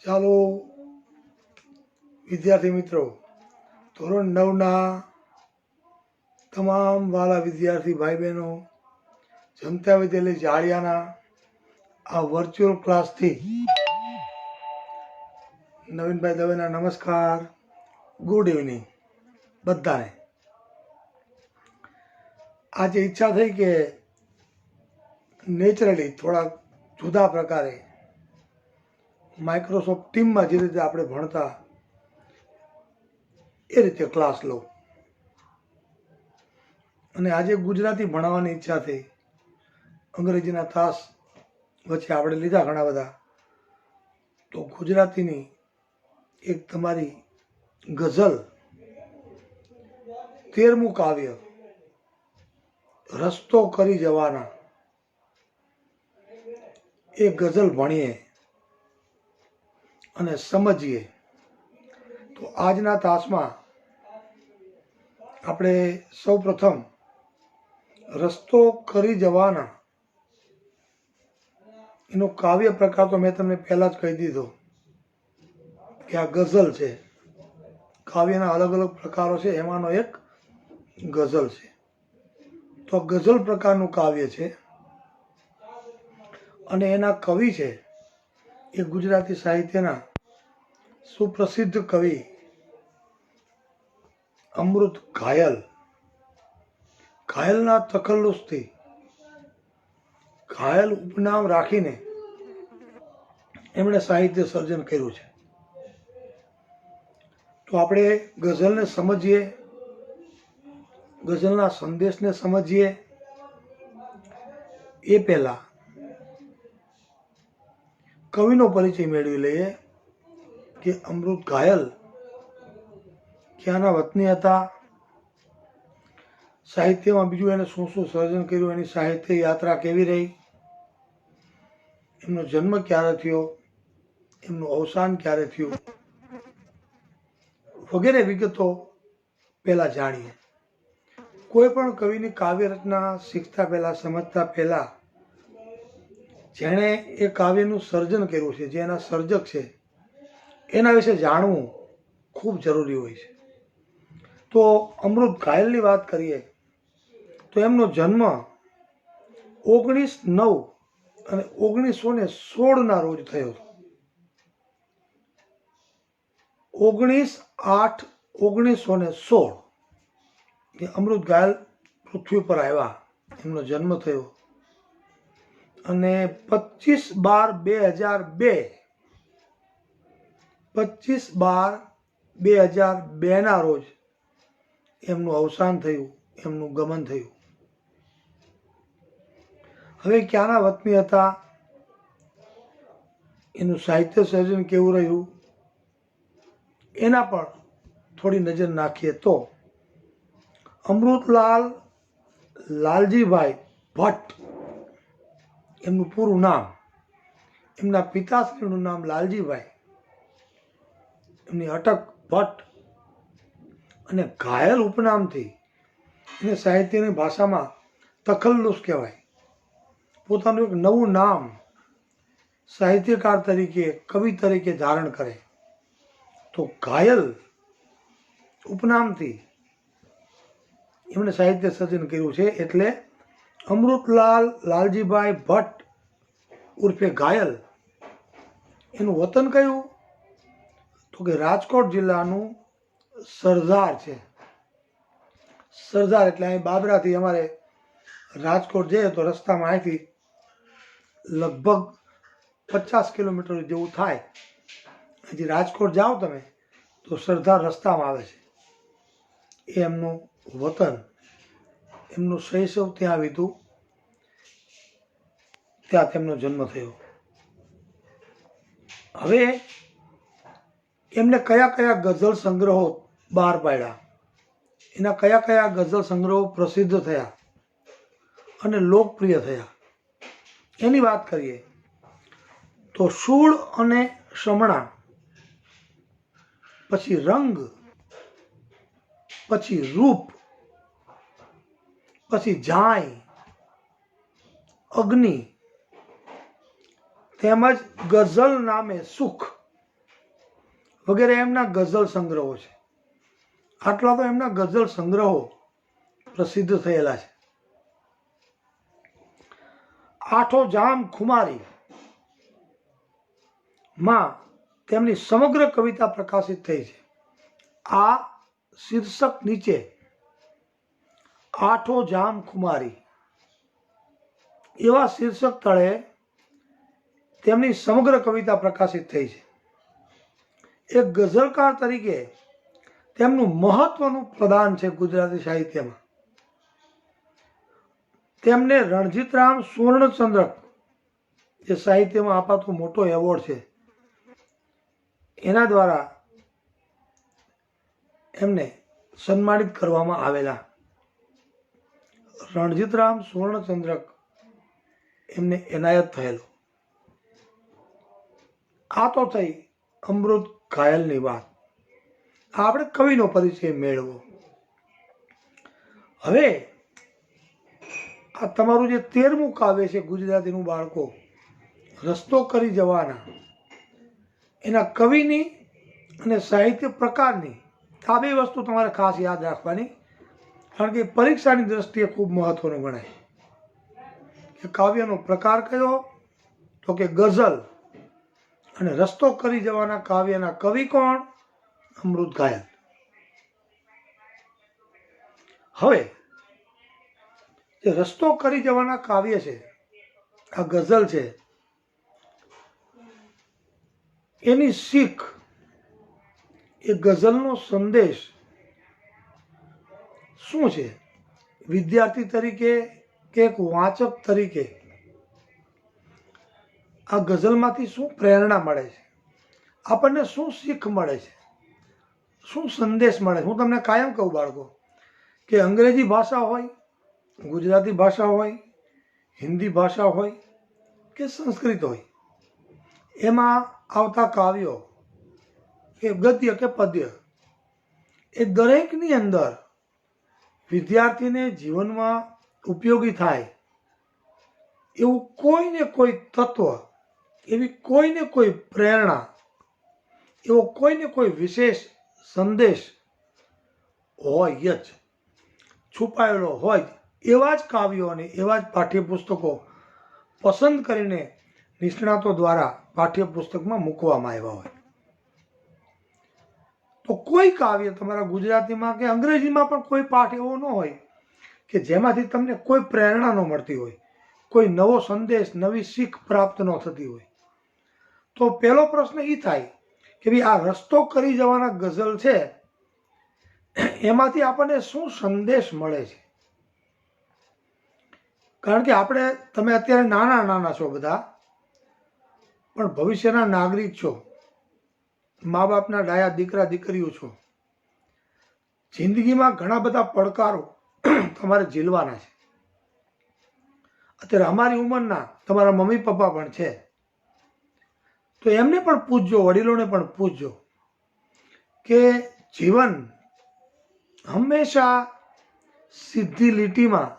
ચાલો વિદ્યાર્થી મિત્રો, ધોરણ 9ના તમામ વાલા વિદ્યાર્થી ભાઈ બહેનો, જનતા વિદ્યાલય જાળિયાના આ વર્ચ્યુઅલ ક્લાસથી નવીનભાઈ દવેના નમસ્કાર, ગુડ ઇવનિંગ બધાને. આજે ઈચ્છા થઈ કે નેચરલી થોડા જુદા પ્રકારે માઇક્રોસોફ્ટ ટીમમાં જે રીતે આપણે ભણતા એ રીતે ક્લાસ લો. અને આજે ગુજરાતી ભણાવવાની ઈચ્છા થઈ. અંગ્રેજીના તાસ વચ્ચે આપણે લીધા ઘણા બધા, તો ગુજરાતીની એક તમારી ગઝલ 13મું કાવ્ય રસ્તો કરી જવાના એ ગઝલ ભણીએ અને સમજીએ. તો આજના તાસમાં આપણે સૌ પ્રથમ રસ્તો કરી જવાના એનો કાવ્ય પ્રકાર તો મેં તમને પહેલા જ કહી દીધો કે આ ગઝલ છે. કાવ્યના અલગ અલગ પ્રકારો છે, એમાંનો એક ગઝલ છે. તો ગઝલ પ્રકારનું કાવ્ય છે અને એના કવિ છે એ ગુજરાતી સાહિત્યના સુપ્રસિદ્ધ કવિ અમૃત ઘાયલ. ઘાયલના તખલ્લુસથી, ઘાયલ ઉપનામ રાખીને એમણે સાહિત્ય સર્જન કર્યું છે. તો આપણે ગઝલને સમજીએ, ગઝલના સંદેશને સમજીએ એ પહેલા કવિનો પરિચય મેળવી લઈએ કે અમૃત ઘાયલ ક્યાંના વતની હતા, સાહિત્યમાં બીજું એને શું શું સર્જન કર્યું, એની સાહિત્ય યાત્રા કેવી રહી, એમનો જન્મ ક્યારે થયો, એમનું અવસાન ક્યારે થયું વગેરે વિગતો પહેલા જાણીએ. કોઈ પણ કવિની કાવ્ય રચના શીખતા પહેલા, સમજતા પહેલા જેણે એ કાવ્યનું સર્જન કર્યું છે, જે એના સર્જક છે, એના વિશે જાણવું ખૂબ જરૂરી હોય છે. તો અમૃત ઘાયલની વાત કરીએ તો એમનો જન્મ 19/9 અને 1916 રોજ થયો. 19/8/1916 અમૃત ઘાયલ પૃથ્વી પર આવ્યા, એમનો જન્મ થયો. અને 25/12/2002 25/12/2002 રોજ એમનું અવસાન થયું, એમનું ગમન થયું. હવે ક્યાંના વતની હતા, એનું સાહિત્ય સર્જન કેવું રહ્યું એના પર થોડી નજર નાખીએ તો અમૃતલાલ લાલજીભાઈ ભટ્ટ એમનું પૂરું નામ, એમના પિતાશ્રીનું નામ લાલજીભાઈ, એમની અટક ભટ્ટ અને ઘાયલ ઉપનામથી એને સાહિત્યની ભાષામાં તખલ્લુસ કહેવાય. પોતાનું એક નવું નામ સાહિત્યકાર તરીકે, કવિ તરીકે ધારણ કરે. તો ઘાયલ ઉપનામથી એમણે સાહિત્ય સર્જન કર્યું છે. એટલે અમૃતલાલ લાલજીભાઈ ભટ્ટ ઉર્ફે ઘાયલ, એનું વતન કયું તો કે રાજકોટ જિલ્લાનું સરદાર છે. સરદાર એટલે અહીં બાબરાથી અમારે રાજકોટ જઈએ તો રસ્તામાં અહીંથી લગભગ 50 કિલોમીટર જેવું થાય. હજી રાજકોટ જાઓ તમે તો સરદાર રસ્તામાં આવે છે. એ એમનું વતન, એમનું શૈશવ ત્યાં વીત્યું, ત્યાં તેમનો જન્મ થયો. હવે એમને કયા કયા ગઝલ સંગ્રહો બહાર પાડ્યા, એના કયા કયા ગઝલ સંગ્રહો પ્રસિદ્ધ થયા અને લોકપ્રિય થયા એની વાત કરીએ તો શૂળ અને શમણા, પછી રંગ, પછી રૂપ, પછી જાય, અગ્નિ, તેમજ ગઝલ નામે સુખ વગેરે એમના ગઝલ સંગ્રહો છે. આટલા તો એમના ગઝલ સંગ્રહો પ્રસિદ્ધ થયેલા છે. આઠો જામ ખુમારી માં તેમની સમગ્ર કવિતા પ્રકાશિત થઈ છે. આ શીર્ષક નીચે આઠો જામ ખુમારી એવા શીર્ષક તળે તેમની સમગ્ર કવિતા પ્રકાશિત થઈ છે. એક ગઝલકાર તરીકે તેમનું મહત્વનું પ્રદાન છે ગુજરાતી સાહિત્યમાં. તેમને રણજીતરામ સુવર્ણચંદ્રક જે સાહિત્યમાં અપાતો મોટો એવોર્ડ છે એના દ્વારા એમને સન્માનિત કરવામાં આવેલા. રણજીતરામ સુવર્ણચંદ્રક એમને એનાયત થયેલો. આ તો થઈ અમૃત ઘાયલની વાત. આપણે કવિનો પરિચય મેળવો. હવે આ તમારું જે 13મું કાવ્ય છે ગુજરાતીનું બાળકો, રસ્તો કરી જવાના, એના કવિની અને સાહિત્ય પ્રકારની આ બે વસ્તુ તમારે ખાસ યાદ રાખવાની, કારણ કે પરીક્ષાની દ્રષ્ટિએ ખૂબ મહત્વનું ગણાય. કે કાવ્યનો પ્રકાર કયો? તો કે ગઝલ. અને રસ્તો કરી જવાના કાવ્યના કવિ કોણ? અમૃત ઘાયલ. હવે જે રસ્તો કરી જવાના કાવ્ય છે, આ ગઝલ છે, એની શીખ, એ ગઝલનો સંદેશ શું છે? વિદ્યાર્થી તરીકે કે એક વાચક તરીકે આ ગઝલમાંથી શું પ્રેરણા મળે છે? આપણને શું શીખ મળે છે? શું સંદેશ મળે છે? હું તમને કાયમ કહું બાળકો કે અંગ્રેજી ભાષા હોય, ગુજરાતી ભાષા હોય, હિન્દી ભાષા હોય કે સંસ્કૃત હોય, એમાં આવતા કાવ્યો કે ગદ્ય કે પદ્ય, એ દરેકની અંદર વિદ્યાર્થીને જીવનમાં ઉપયોગી થાય એવું કોઈને કોઈ તત્વ, એવી કોઈને કોઈ પ્રેરણા, એવો કોઈને કોઈ વિશેષ સંદેશ હોય જ, છુપાયેલો હોય. એવા જ કાવ્યો અને એવા જ પાઠ્યપુસ્તકો પસંદ કરીને નિષ્ણાતો દ્વારા પાઠ્યપુસ્તકમાં મૂકવામાં આવ્યા હોય. તો કોઈ કાવ્ય તમારા ગુજરાતીમાં કે અંગ્રેજીમાં પણ કોઈ પાઠ એવો ન હોય કે જેમાંથી તમને કોઈ પ્રેરણા ન મળતી હોય, કોઈ નવો સંદેશ, નવી શીખ પ્રાપ્ત ન થતી હોય. તો પહેલો પ્રશ્ન એ થાય કે ભાઈ આ રસ્તો કરી જવાના ગઝલ છે, એમાંથી આપણને શું સંદેશ મળે છે? કારણ કે તમે અત્યારે નાના છો બધા, પણ ભવિષ્યના નાગરિક છો, મા બાપના ડાયા દીકરા દીકરીઓ છો. જિંદગીમાં ઘણા બધા પડકારો તમારે ઝીલવાના છે. અત્યારે અમારી ઉંમરના તમારા મમ્મી પપ્પા પણ છે, તો એમને પણ પૂછજો, વડીલોને પણ પૂછજો કે જીવન હંમેશા સીધી લીટીમાં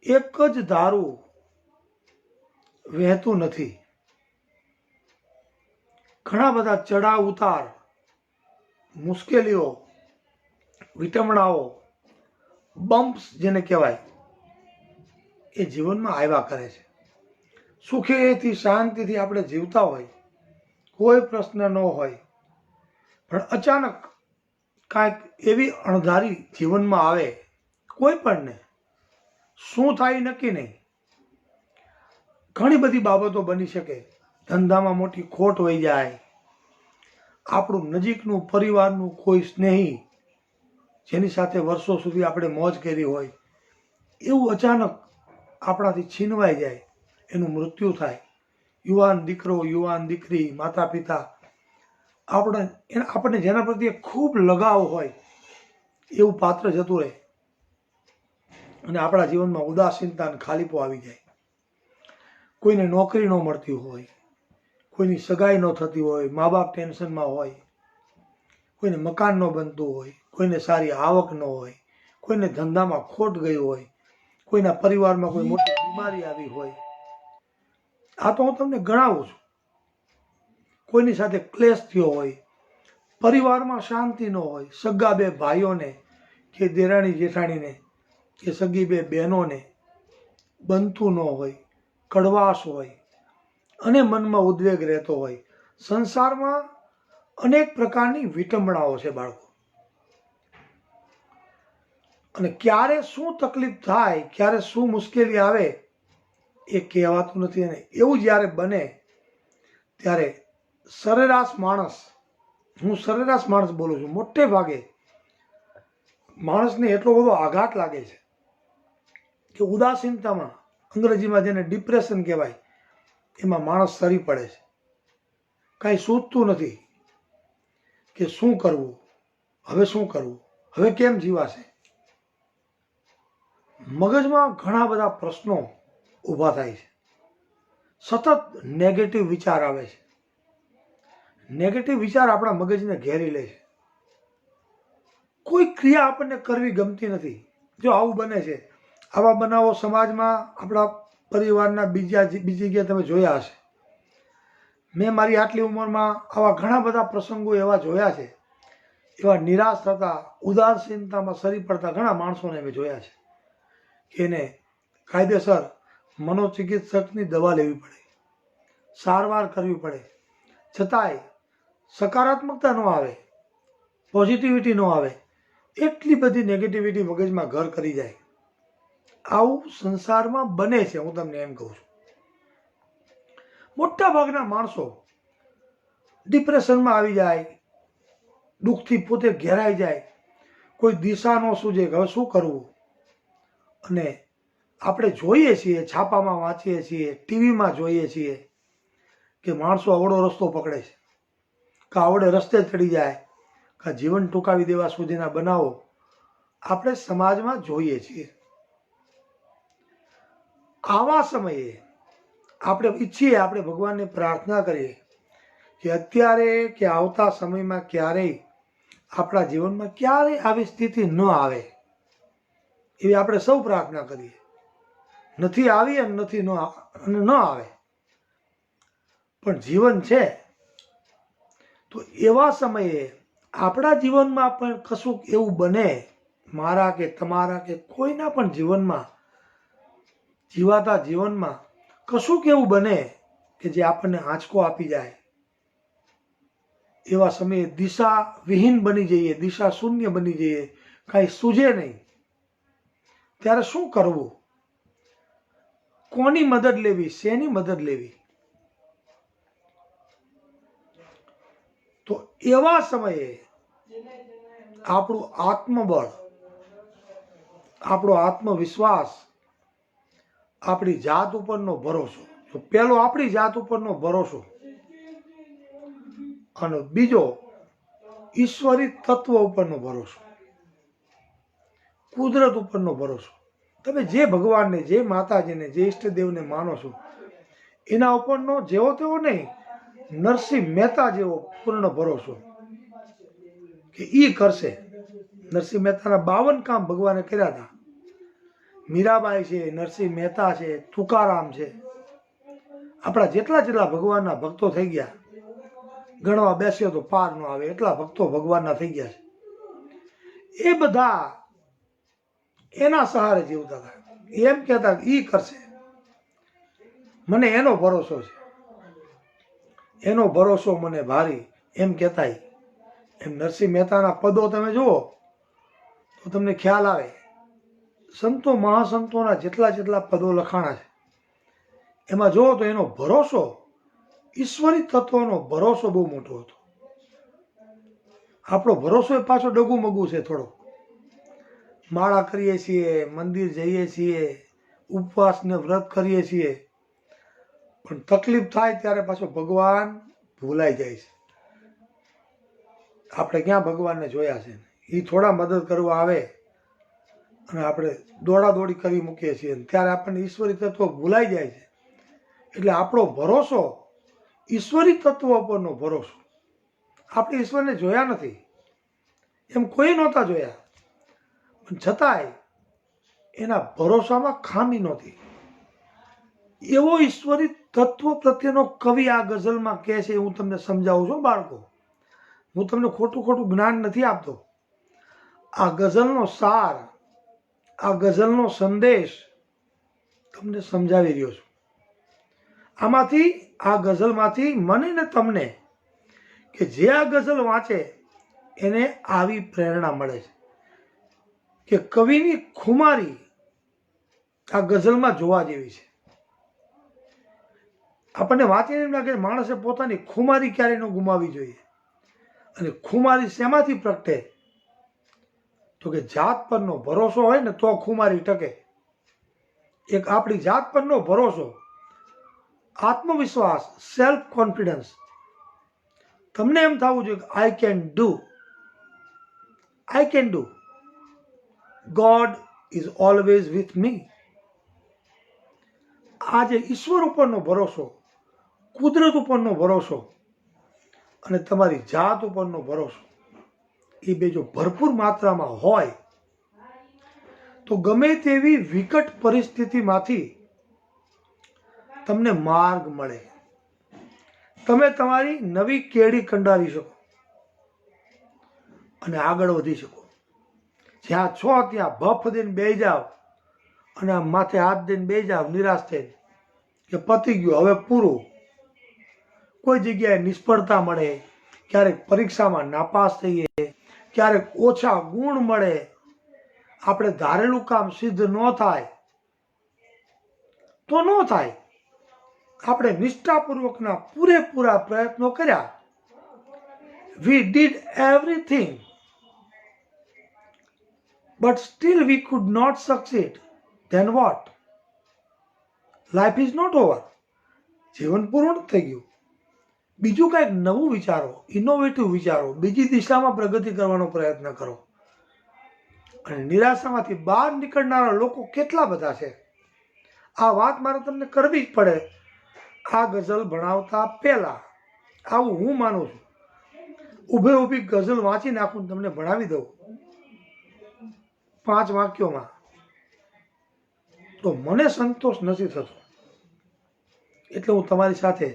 એક જ ધારું વહેતું નથી. ઘણા બધા ચડાવ ઉતાર, મુશ્કેલીઓ, વિટમણાઓ, બમ્પ્સ જેને કહેવાય, એ જીવનમાં આવ્યા કરે છે. સુખેથી શાંતિથી આપણે જીવતા હોય, કોઈ પ્રશ્ન ન હોય, પણ અચાનક કાંઈક એવી અણધારી જીવનમાં આવે, કોઈ પણને શું થાય નક્કી નહીં. ઘણી બધી બાબતો બની શકે. ધંધામાં મોટી ખોટ વહી જાય, આપણું નજીકનું પરિવારનું કોઈ સ્નેહી જેની સાથે વર્ષો સુધી આપણે મોજ કરી હોય, એવું અચાનક આપણાથી છીનવાઈ જાય, એનું મૃત્યુ થાય. યુવાન દીકરો, યુવાન દીકરી, માતા પિતા, આપણને જેના પ્રત્યે ખૂબ લગાવ હોય એવું પાત્ર જતું રહે અને આપણા જીવનમાં ઉદાસીનતા અને ખાલીપો આવી જાય. કોઈને નોકરી ન મળતી હોય, કોઈની સગાઈ ન થતી હોય, મા બાપ ટેન્શનમાં હોય, કોઈને મકાન ન બનતું હોય, કોઈને સારી આવક ન હોય, કોઈને ધંધામાં ખોટ ગઈ હોય, કોઈના પરિવારમાં કોઈ મોટી બીમારી આવી હોય. આ તો હું તમને ગણાવું છું. કોઈની સાથે ક્લેશ થયો હોય, પરિવારમાં શાંતિ ન હોય, સગા બે ભાઈઓને કે દેરાણી જેઠાણીને કે સગી બે બહેનોને બનતું ન હોય, કડવાશ હોય અને મનમાં ઉદ્વેગ રહેતો હોય. સંસારમાં અનેક પ્રકારની વિટંબણાઓ છે બાળકો, અને ક્યારે શું તકલીફ થાય, ક્યારે શું મુશ્કેલી આવે એ કહેવાતું નથી. અને એવું જ્યારે બને ત્યારે સરેરાશ માણસ, હું સરેરાશ માણસ બોલું છું, મોટે ભાગે માણસને એટલો બધો આઘાત લાગે છે કે ઉદાસીનતામાં, અંગ્રેજીમાં જેને ડિપ્રેશન કહેવાય, એમાં માણસ સરી પડે છે. કાંઈ સૂઝતું નથી કે શું કરવું, હવે શું કરવું, હવે કેમ જીવાશે. મગજમાં ઘણા બધા પ્રશ્નો ઊભા થાય છે, સતત નેગેટિવ વિચાર આવે છે. નેગેટિવ વિચાર આપણા મગજને ઘેરી લે છે. કોઈ ક્રિયા આપણને કરવી ગમતી નથી. જો આવું બને છે, આવા બનાવો સમાજમાં, આપણા પરિવારના બીજી જગ્યાએ તમે જોયા હશે. મેં મારી આટલી ઉંમરમાં આવા ઘણા બધા પ્રસંગો એવા જોયા છે. એવા નિરાશ થતા, ઉદાસીનતામાં સરી પડતા ઘણા માણસોને મેં જોયા છે કે એને કાયદેસર મનોચિકિત્સકની દવા લેવી પડે, સારવાર કરવી પડે, છતાંય સકારાત્મકતા ન આવે, પોઝિટિવિટી ન આવે, એટલી બધી નેગેટિવિટી મગજમાં ઘર કરી જાય. આવું સંસારમાં બને છે, હું તમને એમ કહું છું. મોટા ભાગના માણસો ડિપ્રેશનમાં આવી જાય, દુઃખથી પોતે ઘેરાઈ જાય, કોઈ દિશા ન સૂઝે કે હવે શું કરવું. અને આપણે જોઈએ છીએ, છાપામાં વાંચીએ છીએ, ટીવીમાં જોઈએ છીએ કે માણસો અવળો રસ્તો પકડે છે, કે આવડે રસ્તે ચડી જાય, કે જીવન ટૂંકાવી દેવા સુધીના બનાવો આપણે સમાજમાં જોઈએ છીએ. આવા સમયે આપણે ઈચ્છીએ, આપણે ભગવાનને પ્રાર્થના કરીએ કે અત્યારે કે આવતા સમયમાં ક્યારેય આપણા જીવનમાં ક્યારેય આવી સ્થિતિ ન આવે, એવી આપણે સૌ પ્રાર્થના કરીએ. નથી આવી અને નથી ન આવે, પણ જીવન છે. તો એવા સમયે આપણા જીવનમાં પણ કશુંક એવું બને, મારા કે તમારા કે કોઈના પણ જીવનમાં, જીવાતા જીવનમાં કશુંક એવું બને કે જે આપણને આંચકો આપી જાય. એવા સમયે દિશા વિહીન બની જઈએ, દિશા શૂન્ય બની જઈએ, કાંઈ સૂઝે નહીં, ત્યારે શું કરવું, કોની મદદ લેવી, શેની મદદ લેવી. તો એવા સમયે આપણું આત્મબળ, આપણો આત્મવિશ્વાસ, આપણી જાત ઉપરનો ભરોસો, તો પહેલો આપણી જાત ઉપરનો ભરોસો, અને બીજો ઈશ્વરી તત્વ ઉપરનો ભરોસો, કુદરત ઉપરનો ભરોસો. તમે જે ભગવાનને, જે માતાજીને, જે ઈષ્ટદેવને માનો છો એના ઉપરનો જેવો તેવો નહીં, નરસિંહ મહેતા જેવો પૂર્ણ ભરોસો કે ઈ કરશે. નરસિંહ મહેતાના 52 કામ ભગવાને કર્યા હતા. મીરાબાઈ છે, નરસિંહ મહેતા છે, તુકારામ છે, આપણા જેટલા ભગવાનના ભક્તો થઈ ગયા, ગણવા બેસ્યો તો પાર ન આવે એટલા ભક્તો ભગવાનના થઈ ગયા છે. એ બધા એના સહારે જીવતા હતા. એમ કહેતા ઈ કરશે, મને એનો ભરોસો છે, એનો ભરોસો મને ભારી, એમ કહેતા. એમ નરસિંહ મહેતાના પદો તમે જુઓ તો તમને ખ્યાલ આવે. સંતો, મહાસંતોના જેટલા પદો લખાણા છે એમાં જુઓ તો એનો ભરોસો, ઈશ્વરી તત્વનો ભરોસો બહુ મોટો હતો. આપણો ભરોસો એ પાછો ડગુમગુ છે થોડો. માળા કરીએ છીએ, મંદિર જઈએ છીએ, ઉપવાસ ને વ્રત કરીએ છીએ, પણ તકલીફ થાય ત્યારે પાછો ભગવાન ભૂલાઈ જાય છે. આપણે ક્યાં ભગવાનને જોયા છે? એ થોડા મદદ કરવા આવે અને આપણે દોડાદોડી કરી મૂકીએ છીએ, ત્યારે આપણને ઈશ્વરી તત્વ ભૂલાઈ જાય છે. એટલે આપણો ભરોસો ઈશ્વરી તત્વ પરનો ભરોસો. આપણે ઈશ્વરને જોયા નથી, એમ કોઈ નહોતા જોયા, પણ છતાંય એના ભરોસામાં ખામી નહોતી. એવો ઈશ્વરી તત્વ પ્રત્યેનો કવિ આ ગઝલમાં કહે છે. હું તમને સમજાવું છું બાળકો. હું તમને ખોટું ખોટું જ્ઞાન નથી આપતો. આ ગઝલનો સાર, આ ગઝલનો સંદેશ તમને સમજાવી રહ્યો છું. આમાંથી, આ ગઝલમાંથી મને ને તમને, કે જે આ ગઝલ વાંચે એને આવી પ્રેરણા મળે છે કે કવિની ખુમારી આ ગઝલમાં જોવા જેવી છે. આપણને વાંચીને એમ લાગે માણસે પોતાની ખુમારી ક્યારેય ન ગુમાવવી જોઈએ. અને ખુમારી શેમાંથી પ્રગટે? તો કે જાત પરનો ભરોસો હોય ને તો ખુમારી ટકે. એક આપણી જાત પરનો ભરોસો, આત્મવિશ્વાસ, સેલ્ફ કોન્ફિડન્સ. તમને એમ થવું જોઈએ કે આઈ can do, I can do, God is always with me. આ જે ઈશ્વર ઉપરનો ભરોસો, કુદરત ઉપરનો ભરોસો અને તમારી જાત ઉપરનો ભરોસો, એ બે જો ભરપૂર માત્રામાં હોય તો ગમે તેવી વિકટ પરિસ્થિતિમાંથી તમને માર્ગ મળે. તમે તમારી નવી કેડી કંડારી શકો અને આગળ વધી શકો. જ્યાં છો ત્યાં ભફ દઈને બેસી જાઓ અને આ માથે હાથ દઈને બેસી જાઓ નિરાશ થઈને કે પતી ગયું, હવે પૂરું. કોઈ જગ્યાએ નિષ્ફળતા મળે, ક્યારેક પરીક્ષામાં નાપાસ થઈએ, ક્યારેક ઓછા ગુણ મળે, આપણે ધારેલું કામ સિદ્ધ ન થાય તો ન થાય. આપણે નિષ્ઠાપૂર્વકના પૂરેપૂરા પ્રયત્નો કર્યા, we did everything but still we could not succeed, then what? Life is not over. જીવન પૂર્ણ થઈ ગયું. બીજું કંઈક નવું વિચારો, ઇનોવેટિવ વિચારો, બીજી દિશામાં પ્રગતિ કરવાનો પ્રયત્ન કરો. અને નિરાશામાંથી બહાર નીકળનારા લોકો કેટલા બધા છે. આ વાત મારે તમને કરવી જ પડે. આ ગઝલ ભણાવતા પહેલા આવું હું માનું છું. ઊભે ઊભી ગઝલ વાંચી નાખું, તમને ભણાવી દઉં 5 વાક્યોમાં, તો મને સંતોષ નથી થતો. એટલે હું તમારી સાથે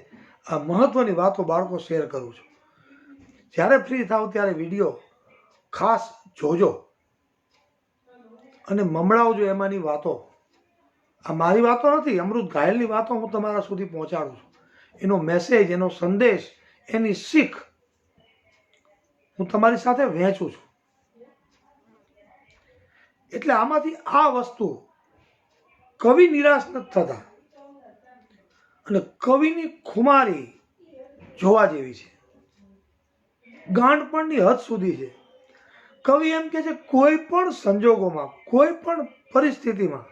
આ મહત્વની વાતો બાળકો શેર કરું છું. જ્યારે ફ્રી થાવ ત્યારે વિડીયો ખાસ જોજો અને મમડાવજો એમાંની વાતો. આ મારી વાતો નથી, અમૃત ઘાયલની વાતો હું તમારા સુધી પહોંચાડું છું. એનો મેસેજ, એનો સંદેશ, એની શીખ હું તમારી સાથે વહેંચું છું. એટલે આમાંથી આ વસ્તુ, કવિ નિરાશ નથી થતા અને કવિની ખુમારી જોવા જેવી છે. ગાંડપણની હદ સુધી છે. કવિ એમ કે છે કોઈ પણ સંજોગોમાં, કોઈ પણ પરિસ્થિતિમાં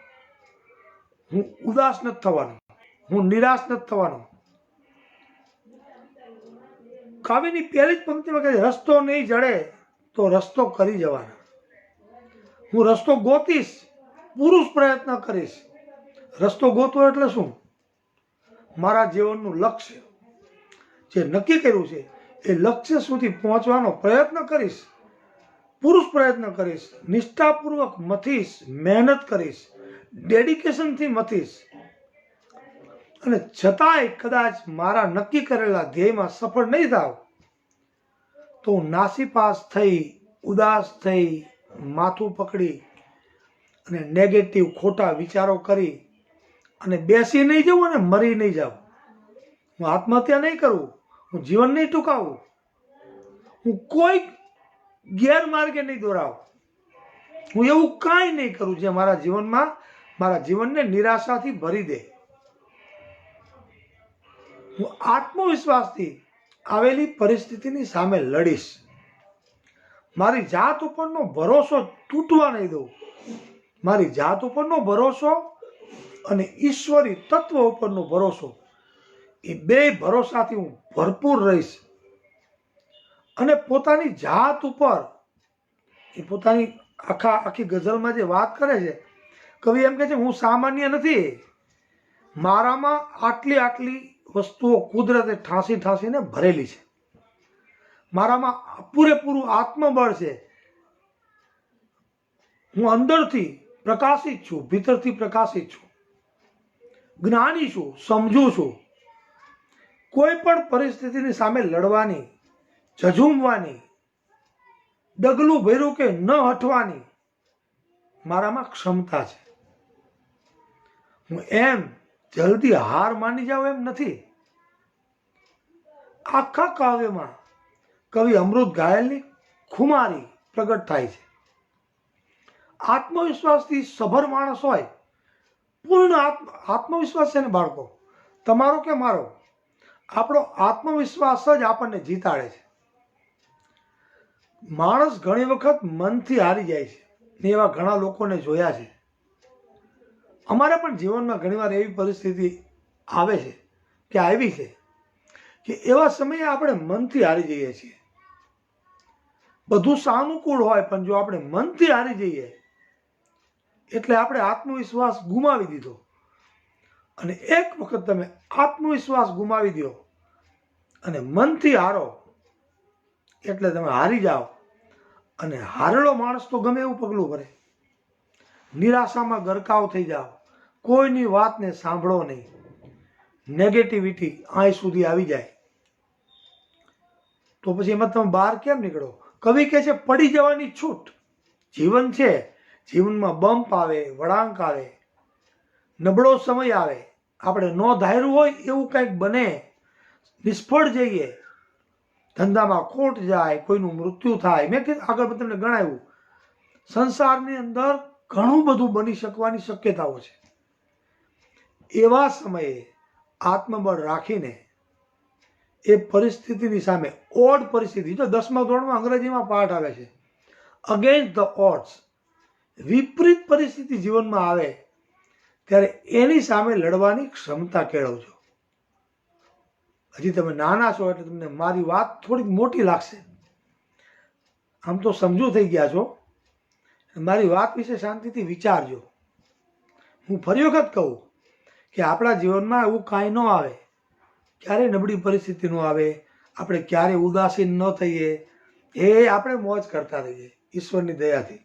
હું ઉદાસ નથી થવાનો, હું નિરાશ નથી થવાનો. કાવ્યની પહેલી જ પંક્તિમાં કહે રસ્તો નહીં જડે તો રસ્તો કરી જવાનો. હું રસ્તો ગોતીશ, પુરુષ પ્રયત્ન કરીશ. રસ્તો ગોતો એટલે શું? મારા જીવનનું લક્ષ્ય જે નક્કી કર્યું છે એ લક્ષ્ય સુધી પહોંચવાનો પ્રયત્ન કરીશ, પુરુષ પ્રયત્ન કરીશ, નિષ્ઠાપૂર્વક મથીશ, મહેનત કરીશ, ડેડિકેશનથી મથીશ. અને છતાંય કદાચ મારા નક્કી કરેલા ધ્યેયમાં સફળ નહીં થાવ તો હું નાસીપાસ થઈ, ઉદાસ થઈ, માથું પકડી અને નેગેટિવ ખોટા વિચારો કરી અને બેસી નહીં જવું અને મરી નહીં જાઉં. હું આત્મહત્યા નહીં કરું, હું જીવન નહીં ટૂંકાવું, હું કોઈ ગેરમાર્ગે નહીં દોરાવું, હું એવું કાંઈ નહીં કરું જે મારા જીવનમાં મારા જીવનને નિરાશાથી ભરી દે. હું આત્મવિશ્વાસથી આવેલી પરિસ્થિતિની સામે લડીશ. મારી જાત ઉપરનો ભરોસો તૂટવા નહીં દઉં. મારી જાત ઉપરનો ભરોસો અને ઈશ્વરી તત્વ ઉપરનો ભરોસો, એ બે ભરોસાથી હું ભરપૂર રહીશ. અને પોતાની જાત ઉપર, એ પોતાની આખી ગઝલમાં જે વાત કરે છે, કવિ એમ કહે છે હું સામાન્ય નથી, મારામાં આટલી વસ્તુઓ કુદરતે ઠાંસીને ભરેલી છે. મારામાં પૂરેપૂરું આત્મબળ છે. હું અંદરથી પ્રકાશિત છું, ભીતરથી પ્રકાશિત છું, જ્ઞાની છું, સમજુ છું. કોઈ પણ પરિસ્થિતિની સામે લડવાની, ઝઝૂમવાની, ડગલું ભર્યું કે ન હટવાની મારામાં ક્ષમતા છે. હું એમ જલ્દી હાર માની જાઉં એમ નથી. આખા કાવ્યમાં કવિ અમૃત ઘાયલની ખુમારી પ્રગટ થાય છે. આત્મવિશ્વાસથી સભર માણસ હોય, પૂર્ણ આત્મવિશ્વાસ છે ને બાળકો, તમારો કે મારો, આપણો આત્મવિશ્વાસ જ આપણને જીતાડે છે. માણસ ઘણી વખત મનથી હારી જાય છે ને એવા ઘણા લોકોને જોયા છે. અમારે પણ જીવનમાં ઘણીવાર એવી પરિસ્થિતિ આવે છે કે આવી છે કે એવા સમયે આપણે મનથી હારી જઈએ છીએ. બધું સાનુકૂળ હોય પણ જો આપણે મનથી હારી જઈએ એટલે આપણે આત્મવિશ્વાસ ગુમાવી દીધો. અને એક વખત તમે આત્મવિશ્વાસ ગુમાવી દો અને મનથી હારો એટલે તમે હારી જાઓ. અને હારેલો માણસ તો ગમે એવું પગલું ભરે, નિરાશામાં ગરકાવ થઈ જાઓ, કોઈની વાતને સાંભળો નહીં, નેગેટિવિટી અહીં સુધી આવી જાય તો પછી એમાં તમે બહાર કેમ નીકળો? કવિ કહે છે પડી જવાની છૂટ. જીવન છે, જીવનમાં બમ્પ આવે, વળાંક આવે, નબળો સમય આવે, આપણે ન ધાર્યું હોય એવું કંઈક બને, નિષ્ફળ જઈએ, ધંધામાં ખોટ જાય, કોઈનું મૃત્યુ થાય. મેં આગળ તમને ગણાવ્યું, સંસારની અંદર ઘણું બધું બની શકવાની શક્યતાઓ છે. એવા સમયે આત્મબળ રાખીને એ પરિસ્થિતિની સામે, ઓડ પરિસ્થિતિ, જો 10મા ધોરણમાં અંગ્રેજીમાં પાઠ આવે છે અગેન્સ્ટ ધ ઓડ્સ, વિપરીત પરિસ્થિતિ જીવનમાં આવે ત્યારે એની સામે લડવાની ક્ષમતા કેળવજો. હજી તમે નાના છો એટલે તમને મારી વાત થોડીક મોટી લાગશે, આમ તો સમજુ થઈ ગયા છો. મારી વાત વિશે શાંતિથી વિચારજો. હું ફરી વખત કહું કે આપણા જીવનમાં એવું કાંઈ ન આવે, ક્યારેય નબળી પરિસ્થિતિ ન આવે, આપણે ક્યારેય ઉદાસીન ન થઈએ, એ આપણે મોજ કરતા રહીએ ઈશ્વરની દયાથી.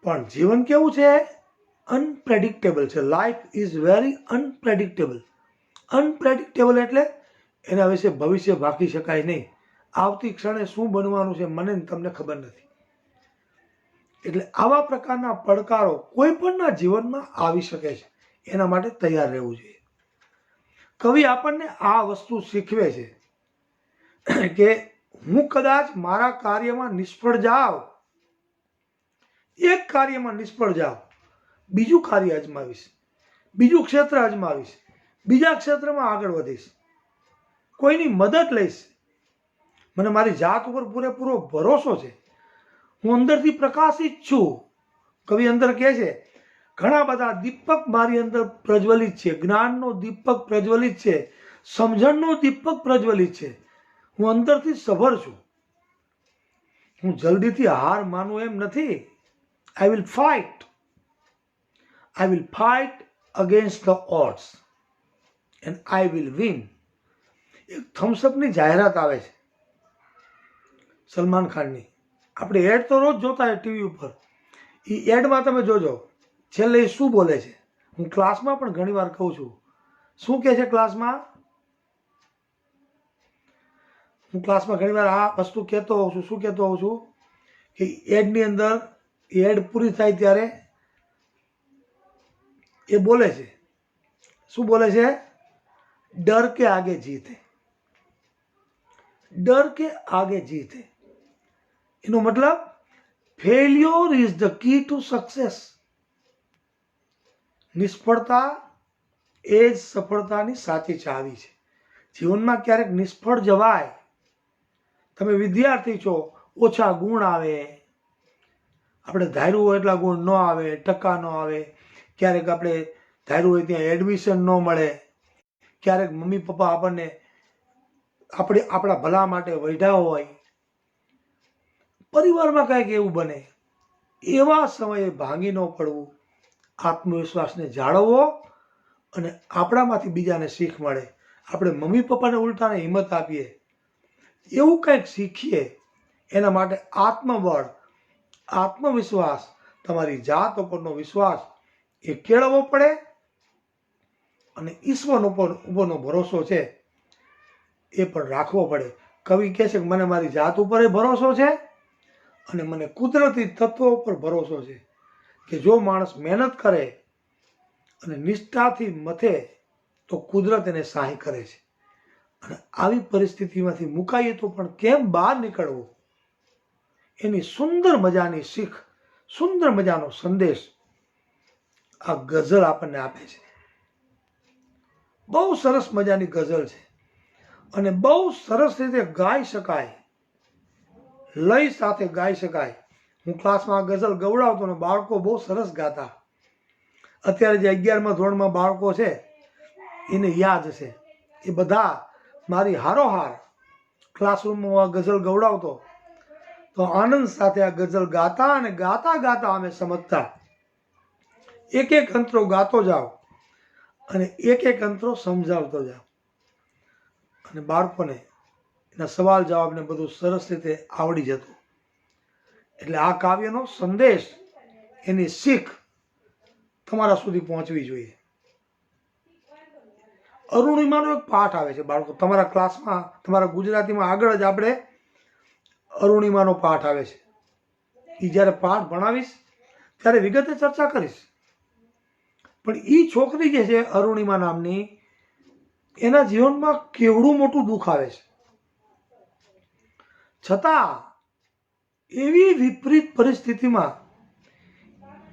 પણ જીવન કેવું છે? અનપ્રેડિક્ટેબલ છે. Life is very unpredictable. Unpredictable એટલે એના વિશે ભવિષ્ય ભાકી શકાય નહીં. આવતી ક્ષણે શું બનવાનું છે મને તમને ખબર નથી. એટલે આવા પ્રકારના પડકારો કોઈ પણના જીવનમાં આવી શકે છે, એના માટે તૈયાર રહેવું જોઈએ. કવિ આપણને આ વસ્તુ શીખવે છે કે હું કદાચ મારા કાર્યમાં નિષ્ફળ જાઉં, એક કાર્યમાં નિષ્ફળ જાઉં, બીજું કાર્ય અજમાવીશ, બીજું ક્ષેત્ર અજમાવીશ, બીજા ક્ષેત્રમાં આગળ વધીશ, કોઈની મદદ લઈશ. મને મારી જાત ઉપર પૂરેપૂરો ભરોસો છે. હું અંદરથી પ્રકાશિત છું. કવિ અંદર કહે છે ઘણા બધા દીપક મારી અંદર પ્રજ્વલિત છે, જ્ઞાનનો દીપક પ્રજ્વલિત છે, સમજણનો દીપક પ્રજ્વલિત છે. હું અંદરથી સભર છું. હું જલ્દીથી હાર માનું એમ નથી. I will fight. I will fight against the odds and I will win. એક થમ્સઅપની જાહેરાત આવે છે સલમાન ખાનની. આપણે એડ તો રોજ જોતા હોય ટીવી ઉપર. એ એડમાં તમે જોજો છેલ્લે એ શું બોલે છે. હું ક્લાસમાં પણ ઘણી વાર કહું છું. શું કહે છે ક્લાસમાં? હું ક્લાસમાં ઘણી વાર આ વસ્તુ કહેતો હોઉં છું. શું કહેતો હોઉં છું કે એડની અંદર એડ પૂરી થાય ત્યારે એ બોલે છે. શું બોલે છે? ડર કે આગે જીતે. ડર કે આગે જીતે. એનો મતલબ failure is the key to success. નિષ્ફળતા એ જ સફળતાની સાચી ચાવી છે. જીવનમાં ક્યારેક નિષ્ફળ જવાય. તમે વિદ્યાર્થી છો, ઓછા ગુણ આવે, આપણે ધાર્યું હોય એટલા ગુણ ન આવે, ટકા ન આવે, ક્યારેક આપણે ધાર્યું હોય ત્યાં એડમિશન ન મળે, ક્યારેક મમ્મી પપ્પા આપણને આપણા ભલા માટે વઢ્યા હોય, પરિવારમાં કંઈક એવું બને. એવા સમયે ભાંગી ન પડવું, આત્મવિશ્વાસને જાળવવો અને આપણામાંથી બીજાને શીખ મળે. આપણે મમ્મી પપ્પાને ઉલટાને હિંમત આપીએ, એવું કંઈક શીખીએ. એના માટે આત્મબળ, આત્મવિશ્વાસ, તમારી જાત ઉપરનો વિશ્વાસ એ કેળવવો પડે. અને ઈશ્વર ઉપરનો ભરોસો છે એ પણ રાખવો પડે. કવિ કહે છે કે મને મારી જાત ઉપર ભરોસો છે અને મને કુદરતી તત્વો પર ભરોસો છે કે જો માણસ મહેનત કરે અને નિષ્ઠાથી મથે તો કુદરત એને સહાય કરે છે. અને આવી પરિસ્થિતિમાંથી મુકાઈએ તો પણ કેમ બહાર નીકળવું, એની સુંદર મજાની શીખ, સુંદર મજાનો સંદેશ આ ગઝલ આપણને આપે છે. બહુ સરસ મજાની ગઝલ છે અને બહુ સરસ રીતે ગાઈ શકાય, લય સાથે ગાઈ શકાય. હું ક્લાસમાં ગઝલ ગવડાવતો ને બાળકો બહુ સરસ ગાતા. અત્યારે જે 11મા ધોરણમાં બાળકો છે એને યાદ છે, એ બધા મારી હારોહાર ક્લાસરૂમમાં આ ગઝલ ગવડાવતો તો આનંદ સાથે આ ગઝલ ગાતા અને ગાતા ગાતા અમે સમજતા. એક એક અંતરો ગાતો જાઓ અને એક એક અંતરો સમજાવતો જાઓ અને બાળકોને એના સવાલ જવાબને બધું સરસ રીતે આવડી જતું. એટલે આ કાવ્યનો સંદેશ, એની શીખ તમારા સુધી પહોંચવી જોઈએ. અરુણિમાનો એક પાઠ આવે છે બાળકો, તમારા ક્લાસમાં, તમારા ગુજરાતીમાં આગળ જ આપણે અરુણિમાનો પાઠ આવે છે. એ જ્યારે પાઠ ભણાવીશ ત્યારે વિગતે ચર્ચા કરીશ. પણ એ છોકરી જે છે અરુણિમા નામની, એના જીવનમાં કેવડું મોટું દુઃખ આવે છે, છતાં એવી વિપરીત પરિસ્થિતિમાં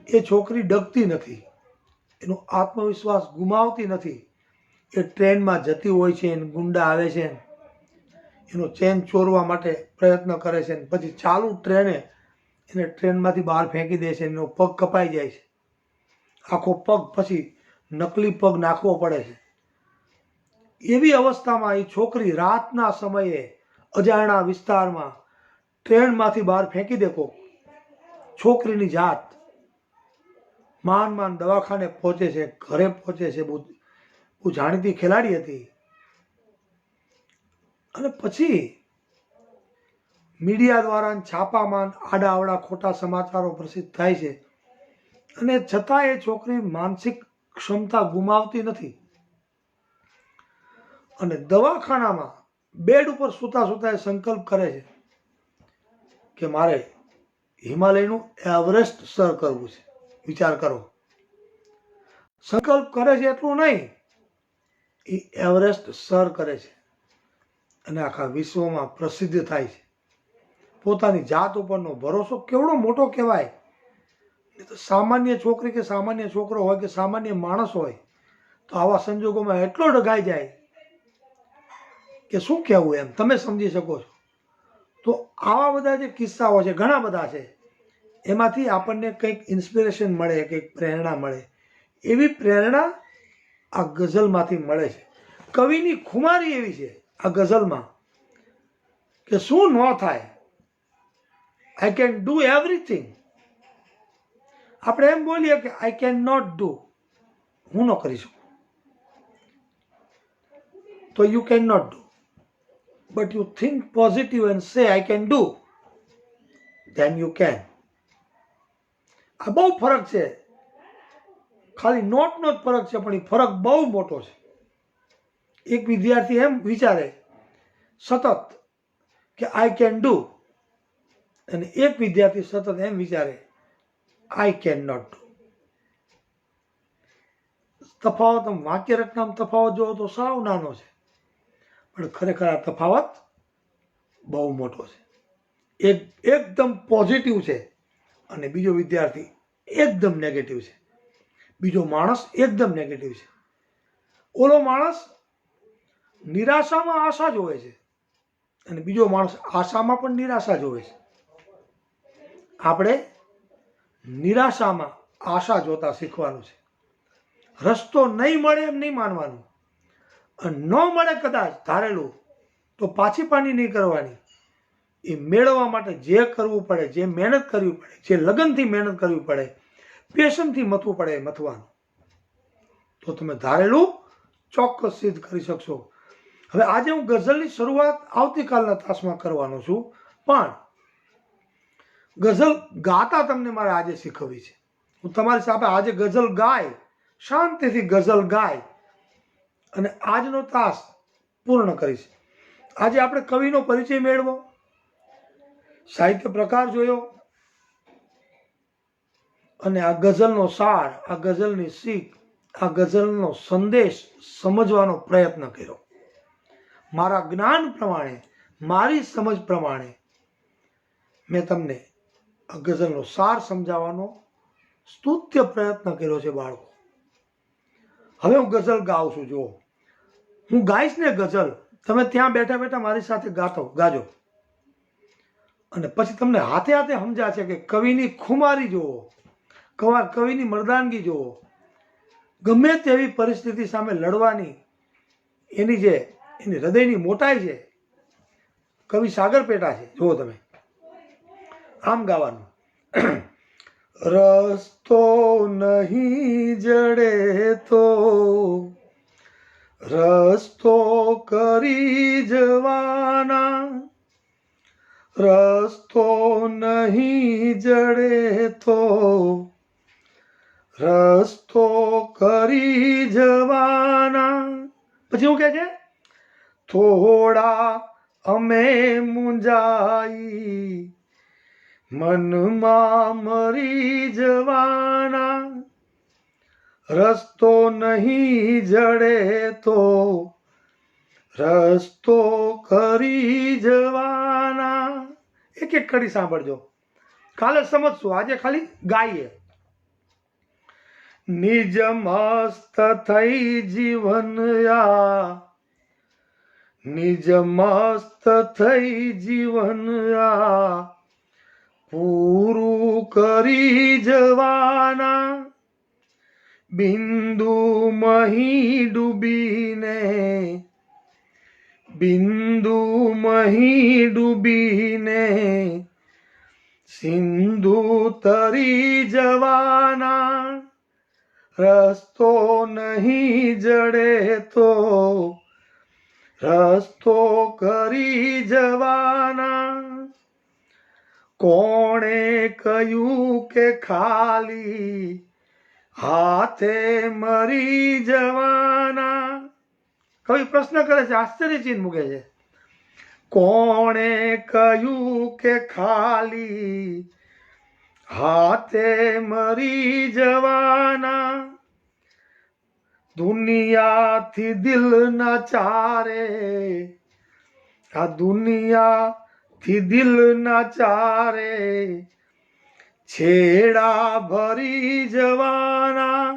એ છોકરી ડગતી નથી, એનો આત્મવિશ્વાસ ગુમાવતી નથી. એ ટ્રેનમાં જતી હોય છે, એને ગુંડા આવે છે, એનો ચેન ચોરવા માટે પ્રયત્ન કરે છે, પછી ચાલુ ટ્રેને એને ટ્રેનમાંથી બહાર ફેંકી દે છે, એનો પગ કપાઈ જાય છે, આખો પગ પછી નકલી પગ નાખવો પડે છે. એવી અવસ્થામાં એ છોકરી રાતના સમયે અજાણ્યા વિસ્તારમાં ટ્રેનમાંથી બહાર ફેંકી દે કોક, છોકરીની જાત માંડ દવાખાને પહોંચે છે, ઘરે પહોંચે છે. બહુ જાણીતી ખેલાડી હતી. અને પછી મીડિયા દ્વારા છાપામાં આડા અવડા ખોટા સમાચારો પ્રસિદ્ધ થાય છે અને છતાં એ છોકરી માનસિક ક્ષમતા ગુમાવતી નથી અને દવાખાનામાં બેડ ઉપર સૂતા સૂતા એ સંકલ્પ કરે છે કે મારે હિમાલયનું એવરેસ્ટ સર કરવું છે. વિચાર કરો, સંકલ્પ કરે છે એટલું નહીં, એ એવરેસ્ટ સર કરે છે અને આખા વિશ્વમાં પ્રસિદ્ધ થાય છે. પોતાની જાત ઉપરનો ભરોસો કેવડો મોટો કહેવાય. સામાન્ય છોકરી કે સામાન્ય છોકરો હોય કે સામાન્ય માણસ હોય તો આવા સંજોગોમાં એટલો ડઘાઈ જાય કે શું કહેવું, એમ તમે સમજી શકો છો. તો આવા બધા જે કિસ્સાઓ છે, ઘણા બધા છે, એમાંથી આપણને કંઈક ઇન્સ્પિરેશન મળે, કંઈક પ્રેરણા મળે. એવી પ્રેરણા આ ગઝલમાંથી મળે છે. કવિની ખુમારી એવી છે આ ગઝલમાં કે શું ન થાય, આઈ કેન ડુ એવરીથિંગ. આપણે એમ બોલીએ કે આઈ કેન નોટ ડુ, હું ન કરી શકું, તો you can not do. But you think positive and say I can do, then you can. આ બહુ ફરક છે. ખાલી નોટનો જ ફરક છે, પણ એ ફરક બહુ મોટો છે. એક વિદ્યાર્થી એમ વિચારે સતત કે આઈ કેન ડુ, અને એક વિદ્યાર્થી સતત એમ વિચારે આઈ કેન નોટ ડુ. તફાવત, વાક્ય રચનામાં તફાવત જોવો તો સાવ નાનો છે, પણ ખરેખર આ તફાવત બહુ મોટો છે. એક એકદમ પોઝિટિવ છે અને બીજો વિદ્યાર્થી એકદમ નેગેટિવ છે. બીજો માણસ એકદમ નેગેટિવ છે. ઓલો માણસ નિરાશામાં આશા જોવે છે અને બીજો માણસ આશામાં પણ નિરાશા જોવે છે. આપણે નિરાશામાં આશા જોતા શીખવાનું છે. રસ્તો નહીં મળે એમ નહીં માનવાનું, અને ન મળે કદાચ ધારેલું તો પાછી પાની નહીં કરવાની. એ મેળવવા માટે જે કરવું પડે, જે મહેનત કરવી પડે, જે લગનથી મહેનત કરવી પડે, પેશનથી મથવું પડે એ મથવાનું, તો તમે ધારેલું ચોક્કસ સિદ્ધ કરી શકશો. હવે આજે હું ગઝલની શરૂઆત આવતીકાલના તાસમાં કરવાનો છું, પણ ગઝલ ગાતા તમને મારે આજે શીખવવી છે. હું તમારી સાથે આજે ગઝલ ગાય, શાંતિથી ગઝલ ગાય અને આજનો તાસ પૂર્ણ કરીશ. આજે આપણે કવિનો પરિચય મેળવો, સાહિત્ય પ્રકાર જોયો અને આ ગઝલનો સાર, આ ગઝલની શીખ, આ ગઝલનો સંદેશ સમજવાનો પ્રયત્ન કર્યો. મારા જ્ઞાન પ્રમાણે, મારી સમજ પ્રમાણે મેં તમને આ ગઝલનો સાર સમજાવવાનો સ્તુત્ય પ્રયત્ન કર્યો છે બાળકો. હવે હું ગઝલ ગાઉં છું. જુઓ, હું ગાઈશ ને ગઝલ, તમે ત્યાં બેઠા બેઠા મારી સાથે ગાજો અને પછી તમને હાથે હાથે સમજાશે કે કવિની ખુમારી જુઓ, કવિની મર્દાનગી જુઓ, ગમે તેવી પરિસ્થિતિ સામે લડવાની એની હૃદયની મોટાઈ છે. કવિ સાગર પેટા છે. જુઓ તમે, આમ ગાવાનું. રસ્તો નહીં જડે તો રસ્તો કરી જવાના, રસ્તો નહીં જડે તો રસ્તો કરી જવાના. પછી શું કહે છે? થોડા અમે મુંજાઈ મનમાં મરી જવાના, રસ્તો નહીં જડે તો રસ્તો કરી જવાના. એક એક કડી સાંભળજો, કાલે સમજશું, આજે ખાલી ગાઈએ. નિજ મસ્ત થઈ જીવન આ, નિજ મસ્ત થઈ જીવન આ પૂરું કરી જવાના, બિંદુ મહી ડૂબીને, બિંદુ મહી ડૂબીને સિંધુ તરી જવાના, રસ્તો નહીં જડે તો રસ્તો કરી જવાના. કોણે કહ્યું કે ખાલી હાથે મરી જવાના? કવિ પ્રશ્ન કરે છે, આશ્ચર્યચિહ્ન મૂકે છે. કોણે કહ્યું કે ખાલી હાથે મરી જવાના? દુનિયાથી દિલ ના ચારે, આ દુનિયાથી દિલ ના ચારે છેડા ભરી જવાના,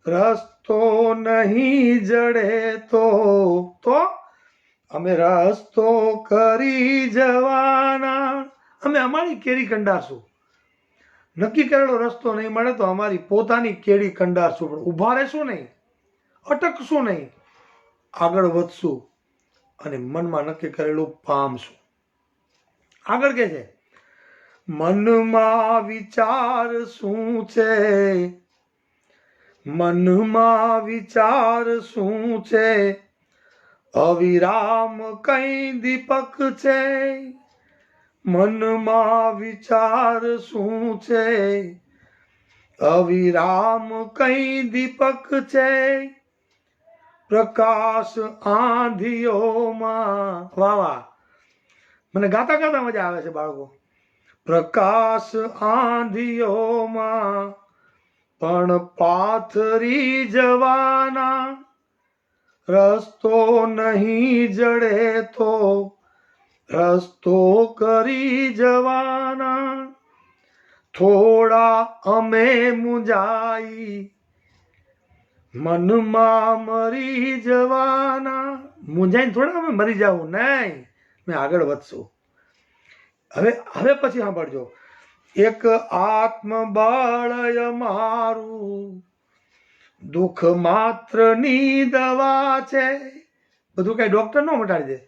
રસ્તો નહીં જડે તો અમે રસ્તો કરી જવાના. અમે અમારી કેરી કંડારશું. નક્કી કરેલો રસ્તો નહીં મળે તો અમારી પોતાની કેડી કંડારશું, પણ ઊભા રહેશું નહીં, અટકશું નહીં, આગળ વધશું અને મનમાં નક્કી કરેલું પામશું. આગળ કે છે, મનમાં વિચાર શું છે, મનમાં વિચાર શું છે, અવિરામ કઈ દીપક છે. મનમાં વિચાર શું છે, અવિરામ કઈ દીપક છે. પ્રકાશ આંધિયોમાં, વાહ વાહ, મને ગાતા ગાતા મજા આવે છે બાળકો. પ્રકાશ આંધિયોમાં પણ પાથરી જવાના, રસ્તો નહીં જડે તો રસ્તો કરી જવાના. થોડા અમે મુંજાઈ મનમાં મરી જવાના. મુંજાઈને થોડા અમે મરી જવું નહીં, મેં આગળ વધશું. હવે પછી સાંભળજો. એક આત્મબળ મારું દુઃખ માત્રની દવા છે. બધું કઈ ડોક્ટર ન મટાડી દે.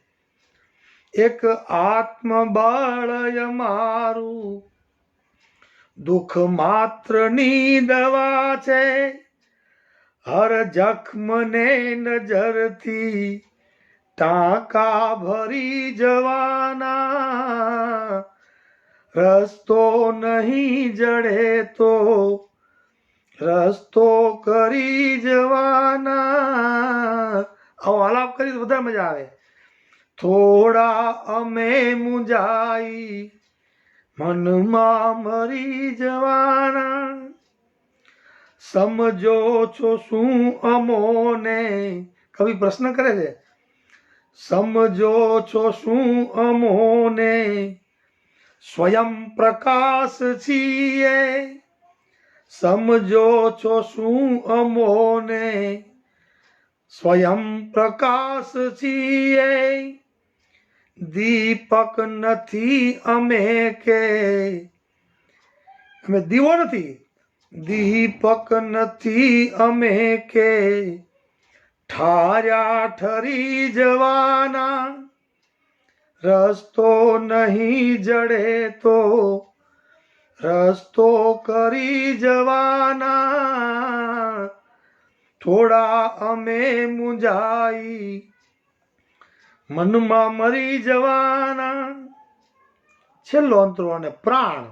એક આત્મબળ મારું દુઃખ માત્રની દવા છે. હર જખમને નજરથી ટાંકા ભરી જવાના, રસ્તો નહીં જડે તો રસ્તો કરી જવાના. આવો આલાપ કરી તો વધારે મજા આવે. થોડા અમે મૂંઝાઈ મનમાં મરી જવાના, સમજો છો શું અમોને. કવિ પ્રશ્ન કરે છે, સમજો છો શું અમોને સ્વયં પ્રકાશ છીએ, સમજો છો શું અમોને સ્વયં પ્રકાશ છીએ, દીપક નથી અમે કે, અમે દીવો નથી, દીપક નથી અમે કે ઠાર્યા ઠરી જવાના, રસ્તો નહીં જડે તો રસ્તો કરી જવાના, થોડા અમે મૂંઝાઈ મનમાં મરી જવાના. છેલ્લો અંતરો અને પ્રાણ.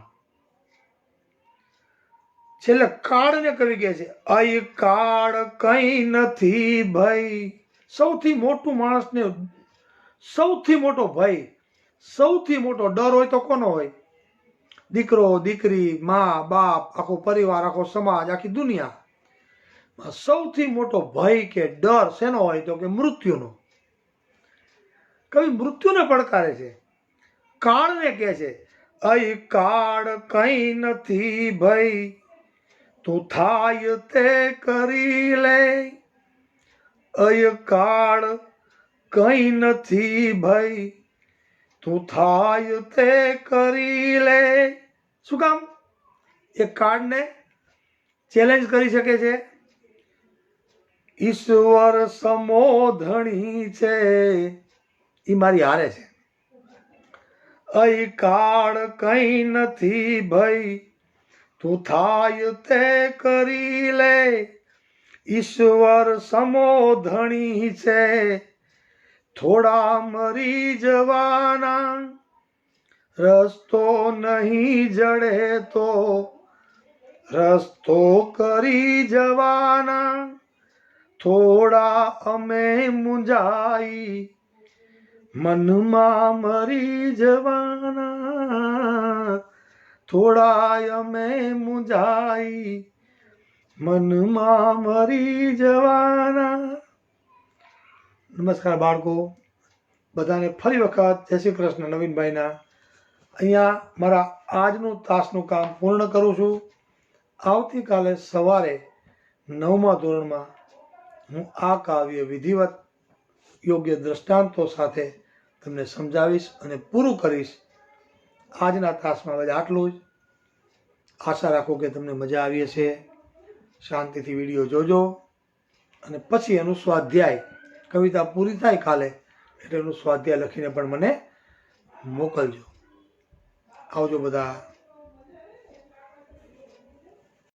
છેલ્લે કાળને કવિ કહે છે, અય કાળ કઈ નથી ભય. સૌથી મોટું માણસને સૌથી મોટો ભય, સૌથી મોટો ડર હોય તો કોનો હોય? દીકરો, દીકરી, મા, બાપ, આખો પરિવાર, આખો સમાજ, આખી દુનિયા. સૌથી મોટો ભય કે ડર શેનો હોય તો કે મૃત્યુનો. કવિ મૃત્યુને પડકારે છે, કાળને કહે છે, અય કાળ કઈ નથી ભય, તું થાય તે કરી લે. અય કાળ કઈ નથી ભય, તું થાય તે કરી લે. શું કામ? એ કાળને ચેલેન્જ કરી શકે છે. ઈશ્વર સમો ધણી છે, એ મારી હારે છે. અય કાળ કઈ નથી ભય, તું થાય તે કરી લે. ઈશ્વર સમો ધણી છે, થોડા મરી જવાના, રસ્તો નહીં જડે તો રસ્તો કરી જવાના, થોડા અમે મૂંઝાઈ મનમાં મરી જવાના, થોડા અમે મૂંઝાઈ મનમાં મરી જવાના. નમસ્કાર બાળકો, બધાને ફરી વખત જય શ્રી કૃષ્ણ. નવીનભાઈના અહીંયા મારા આજનું તાસનું કામ પૂર્ણ કરું છું. આવતીકાલે સવારે 9મા ધોરણમાં હું આ કાવ્ય વિધિવત યોગ્ય દ્રષ્ટાંતો સાથે તમને સમજાવીશ અને પૂરું કરીશ. આજના તાસમાં બસ આટલું જ. આશા રાખું કે તમને મજા આવી હશે. શાંતિથી વિડીયો જોજો અને પછી એનું સ્વાધ્યાય, કવિતા પૂરી થાય કાલે એટલે એનું સ્વાધ્યાય લખીને પણ મને મોકલજો. આવજો બધા.